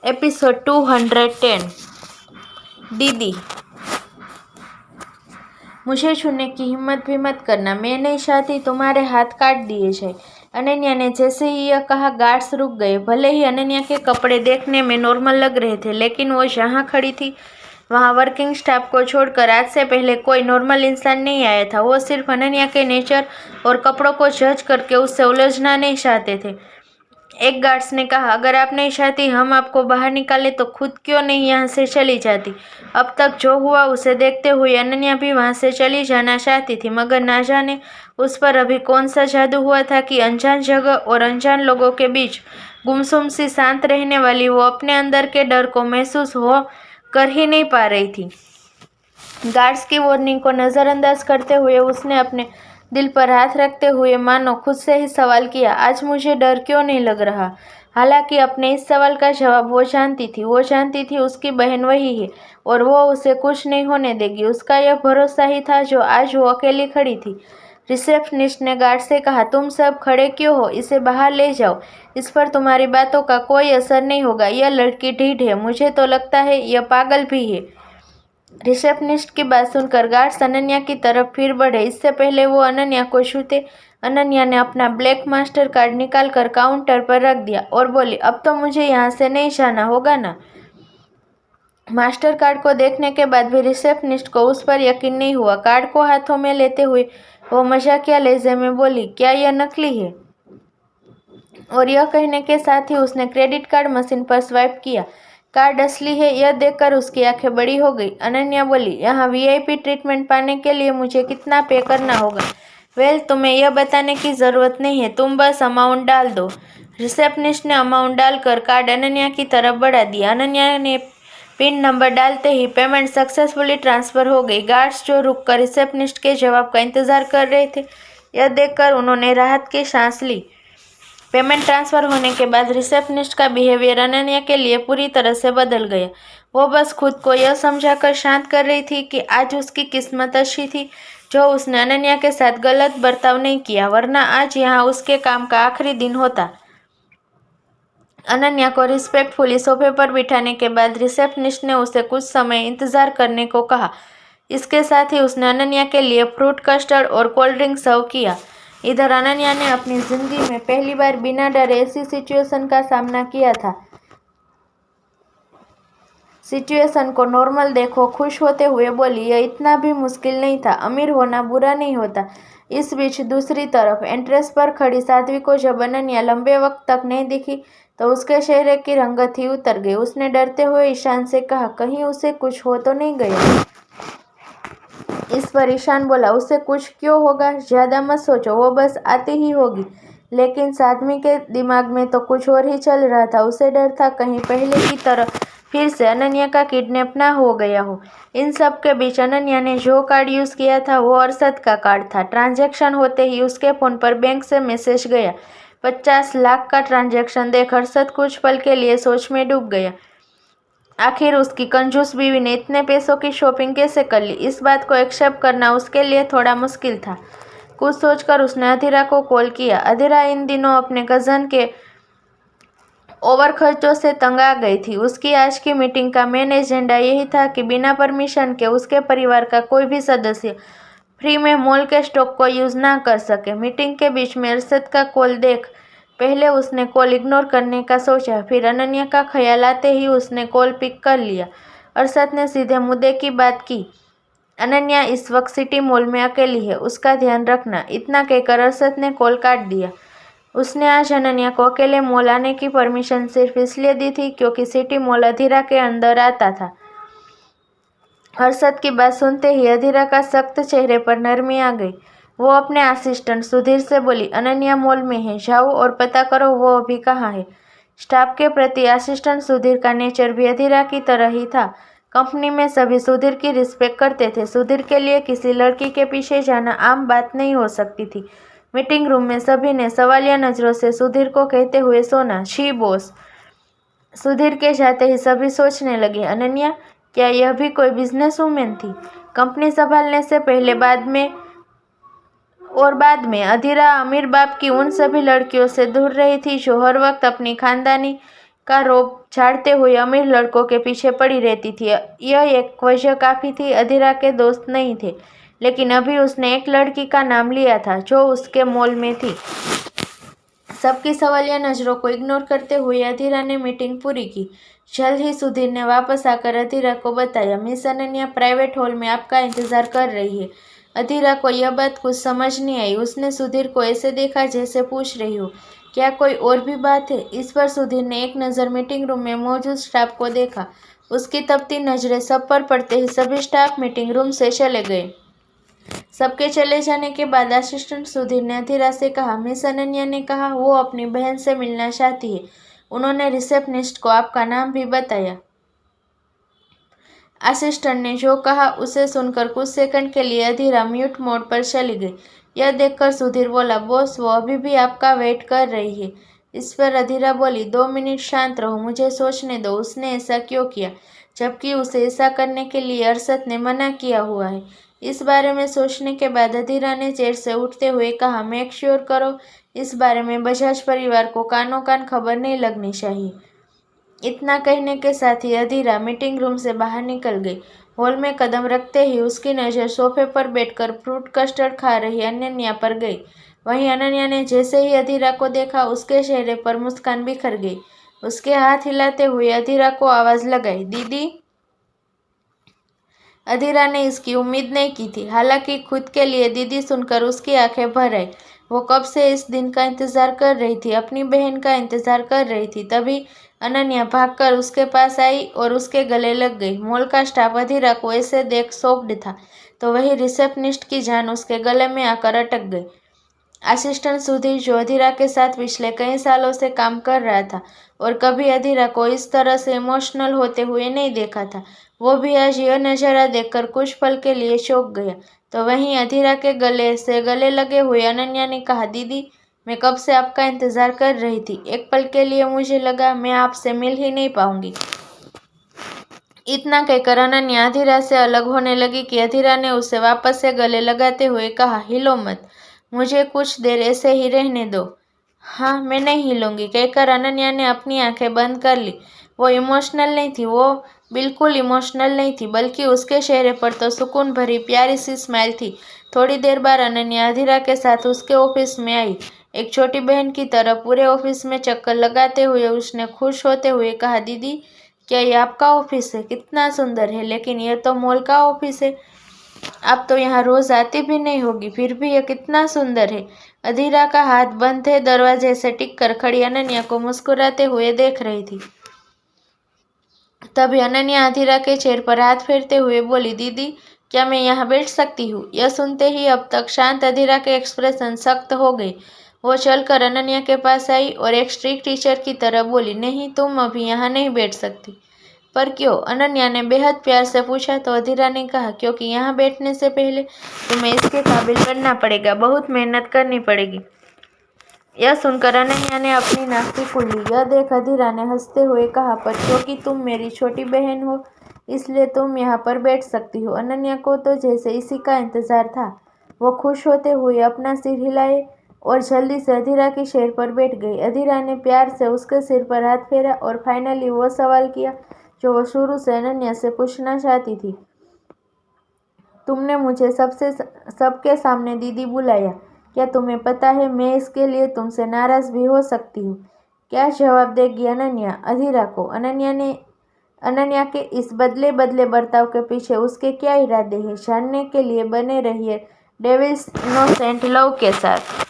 Episode 210। दीदी, मुझे छूने की हिम्मत भी मत करना, मैं नहीं चाहती तुम्हारे हाथ काट दिए जाए। अनन्या ने जैसे ही यह कहा गार्ड्स रुक गए। भले ही अनन्या के कपड़े देखने में नॉर्मल लग रहे थे, लेकिन वो जहाँ खड़ी थी वहाँ वर्किंग स्टाफ को छोड़कर आज से पहले कोई नॉर्मल इंसान नहीं आया था। वो सिर्फ अनन्या के नेचर और कपड़ों को जज करके उससे उलझना नहीं चाहते थे। एक गार्ड्स ने कहा, अगर आप नहीं चाहती हम आपको बाहर निकालें तो खुद क्यों नहीं यहाँ से चली जाती। अब तक जो हुआ उसे देखते हुए अनन्या भी वहाँ से चली जाना चाहती थी, मगर ना जाने उस पर अभी कौन सा जादू हुआ था कि अनजान जगह और अनजान लोगों के बीच गुमसुम सी शांत रहने वाली वो अपने अंदर के डर को महसूस हो कर ही नहीं पा रही थी। गार्ड्स की वार्निंग को नज़रअंदाज करते हुए उसने अपने दिल पर हाथ रखते हुए मानो खुद से ही सवाल किया, आज मुझे डर क्यों नहीं लग रहा। हालांकि अपने इस सवाल का जवाब वो जानती थी उसकी बहन वही है और वो उसे कुछ नहीं होने देगी। उसका यह भरोसा ही था जो आज वो अकेली खड़ी थी। रिसेप्शनिस्ट ने गार्ड से कहा, तुम सब खड़े क्यों हो, इसे बाहर ले जाओ, इस पर तुम्हारी बातों का कोई असर नहीं होगा। यह लड़की ढीठ है, मुझे तो लगता है यह पागल भी है। रिसेप्शनिस्ट की बात सुनकर गार्ड्स अनन्या की तरफ फिर बढ़े। इससे पहले वो अनन्या को छूते, अनन्या ने अपना ब्लैक मास्टर कार्ड निकालकर काउंटर पर रख दिया और बोली, अब तो मुझे यहाँ से नहीं जाना होगा ना। मास्टर कार्ड को देखने के बाद भी रिसेप्शनिस्ट को उस पर यकीन नहीं हुआ। कार्ड को हाथों में लेते हुए वो मजाकिया लहजे में बोली, क्या यह नकली है। और यह कहने के साथ ही उसने क्रेडिट कार्ड मशीन पर स्वाइप किया। कार्ड असली है यह देखकर उसकी आंखें बड़ी हो गई। अनन्या बोली, यहाँ वीआईपी ट्रीटमेंट पाने के लिए मुझे कितना पे करना होगा। वेल, तुम्हें यह बताने की ज़रूरत नहीं है, तुम बस अमाउंट डाल दो। रिसेप्शनिस्ट ने अमाउंट डालकर कार्ड अनन्या की तरफ बढ़ा दिया। अनन्या ने पिन नंबर डालते ही पेमेंट सक्सेसफुली ट्रांसफ़र हो गई। गार्ड्स जो रुककर रिसेप्शनिस्ट के जवाब का इंतजार कर रहे थे, यह देखकर उन्होंने राहत की सांस ली। पेमेंट ट्रांसफ़र होने के बाद रिसेप्शनिस्ट का बिहेवियर अनन्या के लिए पूरी तरह से बदल गया। वो बस खुद को यह समझाकर शांत कर रही थी कि आज उसकी किस्मत अच्छी थी जो उसने अनन्या के साथ गलत बर्ताव नहीं किया, वरना आज यहाँ उसके काम का आखिरी दिन होता। अनन्या को रिस्पेक्टफुली सोफे पर बिठाने के बाद रिसेप्शनिस्ट ने उसे कुछ समय इंतजार करने को कहा। इसके साथ ही उसने अनन्या के लिए फ्रूट कस्टर्ड और कोल्ड ड्रिंक सर्व किया। इधर अनन्या ने अपनी जिंदगी में पहली बार बिना डरे ऐसी सिचुएशन का सामना किया था। सिचुएशन को नॉर्मल देखो, खुश होते हुए बोली, यह इतना भी मुश्किल नहीं था, अमीर होना बुरा नहीं होता। इस बीच दूसरी तरफ एंट्रेंस पर खड़ी साध्वी को जब अनन्या लंबे वक्त तक नहीं दिखी तो उसके चेहरे की रंगत ही उतर गई। उसने डरते हुए ईशान से कहा, कहीं उसे कुछ हो तो नहीं गया। इस पर ईशान बोला, उसे कुछ क्यों होगा, ज्यादा मत सोचो, वो बस आती ही होगी। लेकिन साध्वी के दिमाग में तो कुछ और ही चल रहा था। उसे डर था कहीं पहले की तरह फिर से अनन्या का किडनैप ना हो गया हो। इन सब के बीच अनन्या ने जो कार्ड यूज़ किया था वो अरशद का कार्ड था। ट्रांजैक्शन होते ही उसके फ़ोन पर बैंक से मैसेज गया। 50 लाख का ट्रांजैक्शन देख अरशद कुछ पल के लिए सोच में डूब गया। आखिर उसकी कंजूस बीवी ने इतने पैसों की शॉपिंग कैसे कर ली। इस बात को एक्सेप्ट करना उसके लिए थोड़ा मुश्किल था। कुछ सोचकर उसने अधीरा को कॉल किया। अधीरा इन दिनों अपने कज़न के ओवर खर्चों से तंग आ गई थी। उसकी आज की मीटिंग का मेन एजेंडा यही था कि बिना परमिशन के उसके परिवार का कोई भी सदस्य फ्री में मॉल के स्टॉक को यूज़ ना कर सके। मीटिंग के बीच में अरशद का कॉल देख पहले उसने कॉल इग्नोर करने का सोचा, फिर अनन्या का ख्याल आते ही उसने कॉल पिक कर लिया। अरशद ने सीधे मुद्दे की बात की, अनन्या इस वक्त सिटी मॉल में अकेली है, उसका ध्यान रखना। इतना कहकर अरशद ने कॉल काट दिया। उसने आज अनन्या को अकेले मॉल आने की परमिशन सिर्फ इसलिए दी थी क्योंकि सिटी मॉल अधीरा के अंदर आता था। अरशद की बात सुनते ही अधीरा का सख्त चेहरे पर नरमी आ गई। वो अपने असिस्टेंट सुधीर से बोली, अनन्या मॉल में है, जाओ और पता करो वो अभी कहाँ है। स्टाफ के प्रति असिस्टेंट सुधीर का नेचर भी अधीरा की तरह ही था। कंपनी में सभी सुधीर की रिस्पेक्ट करते थे। सुधीर के लिए किसी लड़की के पीछे जाना आम बात नहीं हो सकती थी। मीटिंग रूम में सभी ने सवालिया नज़रों से सुधीर को कहते हुए सुना, शी बॉस। सुधीर के जाते ही सभी सोचने लगे, अनन्या क्या यह भी कोई बिजनेस वूमेन थी। कंपनी संभालने से पहले बाद में अधीरा अमीर बाप की उन सभी लड़कियों से दूर रही थी जो हर वक्त अपनी खानदानी का रोब झाड़ते हुए अमीर लड़कों के पीछे पड़ी रहती थी। यह एक वजह काफ़ी थी। अधीरा के दोस्त नहीं थे, लेकिन अभी उसने एक लड़की का नाम लिया था जो उसके मॉल में थी। सबकी सवालिया नज़रों को इग्नोर करते हुए अधीरा ने मीटिंग पूरी की। जल्द ही सुधीर ने वापस आकर अधीरा को बताया, मिस अनन्या प्राइवेट हॉल में आपका इंतजार कर रही है। अधीरा को यह बात कुछ समझ नहीं आई। उसने सुधीर को ऐसे देखा जैसे पूछ रही हो, क्या कोई और भी बात है? इस पर सुधीर ने एक नज़र मीटिंग रूम में मौजूद स्टाफ को देखा। उसकी तपती नजरें सब पर पड़ते ही सभी स्टाफ मीटिंग रूम से चले गए। सबके चले जाने के बाद असिस्टेंट सुधीर ने अधीरा से कहा, मिस अनन्या ने कहा वो अपनी बहन से मिलना चाहती है। उन्होंने रिसेप्शनिस्ट को आपका नाम भी बताया। असिस्टेंट ने जो कहा उसे सुनकर कुछ सेकंड के लिए अधीरा म्यूट मोड पर चली गई। यह देखकर सुधीर बोला, बॉस वो अभी भी आपका वेट कर रही है। इस पर अधीरा बोली, 2 मिनट शांत रहो, मुझे सोचने दो उसने ऐसा क्यों किया, जबकि उसे ऐसा करने के लिए अरशद ने मना किया हुआ है। इस बारे में सोचने के बाद अधीरा ने चेयर से उठते हुए कहा, मेक श्योर करो इस बारे में बजाज परिवार को कानो कान खबर नहीं लगनी चाहिए। इतना कहने के साथ ही अधीरा मीटिंग रूम से बाहर निकल गई। हॉल में कदम रखते ही उसकी नज़र सोफे पर बैठकर फ्रूट कस्टर्ड खा रही अनन्या पर गई। वहीं अनन्या ने जैसे ही अधीरा को देखा उसके चेहरे पर मुस्कान बिखर गई। उसके हाथ हिलाते हुए अधीरा को आवाज़ लगाई, दीदी। अधीरा ने इसकी उम्मीद नहीं की थी। हालांकि खुद के लिए दीदी सुनकर उसकी आंखें भर आई। वो कब से इस दिन का इंतजार कर रही थी, अपनी बहन का इंतजार कर रही थी। तभी अनन्या भागकर उसके पास आई और उसके गले लग गई। मॉल का स्टाफ अधीरा को ऐसे देख शॉक्ड था, तो वही रिसेप्शनिस्ट की जान उसके गले में आकर अटक गई। असिस्टेंट सुधीर, जो अधीरा के साथ पिछले कई सालों से काम कर रहा था और कभी अधीरा को इस तरह से इमोशनल होते हुए नहीं देखा था, वो भी आज यह नज़ारा देखकर कुछ पल के लिए चौंक गया। तो वहीं अधीरा के गले से गले लगे हुए अनन्या ने कहा, दीदी मैं कब से आपका इंतजार कर रही थी। एक पल के लिए मुझे लगा मैं आपसे मिल ही नहीं पाऊंगी। इतना कहकर अनन्या अधीरा से अलग होने लगी कि अधीरा ने उसे वापस से गले लगाते हुए कहा, हिलो मत, मुझे कुछ देर ऐसे ही रहने दो। हाँ मैं नहीं हिलूंगी, कहकर अनन्या ने अपनी आंखें बंद कर ली। वो इमोशनल नहीं थी, वो बिल्कुल इमोशनल नहीं थी, बल्कि उसके चेहरे पर तो सुकून भरी प्यारी सी स्माइल थी। थोड़ी देर बाद अनन्या अधीरा के साथ उसके ऑफिस में आई। एक छोटी बहन की तरह पूरे ऑफिस में चक्कर लगाते हुए उसने खुश होते हुए कहा, दीदी क्या ये आपका ऑफिस है? कितना सुंदर है, लेकिन यह तो मॉल का ऑफिस है। आप तो यहाँ रोज आती भी नहीं होगी, फिर भी यह कितना सुंदर है। अधीरा का हाथ बंद थे दरवाजे से टिक कर खड़ी अनन्या को मुस्कुराते हुए देख रही थी। तभी अनन्या अधीरा के चेहरे पर हाथ फेरते हुए बोली, दीदी क्या मैं यहाँ बैठ सकती हूँ? यह सुनते ही अब तक शांत अधीरा के एक्सप्रेशन सख्त हो गए। वो चलकर अनन्या के पास आई और एक स्ट्रिक्ट टीचर की तरह बोली, नहीं तुम अभी यहाँ नहीं बैठ सकती। पर क्यों? अनन्या ने बेहद प्यार से पूछा। तो अधीरा ने कहा, क्योंकि यहाँ बैठने से पहले तुम्हें इसके काबिल बनना पड़ेगा, बहुत मेहनत करनी पड़ेगी। यह सुनकर अनन्या ने अपनी नाक खोली। यह देख अधीरा ने हंसते हुए कहा, पर क्योंकि तुम मेरी छोटी बहन हो इसलिए तुम यहाँ पर बैठ सकती हो। अनन्या को तो जैसे इसी का इंतजार था। वो खुश होते हुए अपना सिर हिलाए और जल्दी से अधीरा की चेयर पर बैठ गई। अधीरा ने प्यार से उसके सिर पर हाथ फेरा और फाइनली वो सवाल किया जो वो शुरू से अनन्या से पूछना चाहती थी, तुमने मुझे सबके सामने दीदी बुलाया, क्या तुम्हें पता है मैं इसके लिए तुमसे नाराज भी हो सकती हूँ? क्या जवाब देगी अनन्या अधीरा को? अनन्या के इस बदले बदले बर्ताव के पीछे उसके क्या इरादे हैं, जानने के लिए बने रहिए डेविल्स इनोसेंट लव के साथ।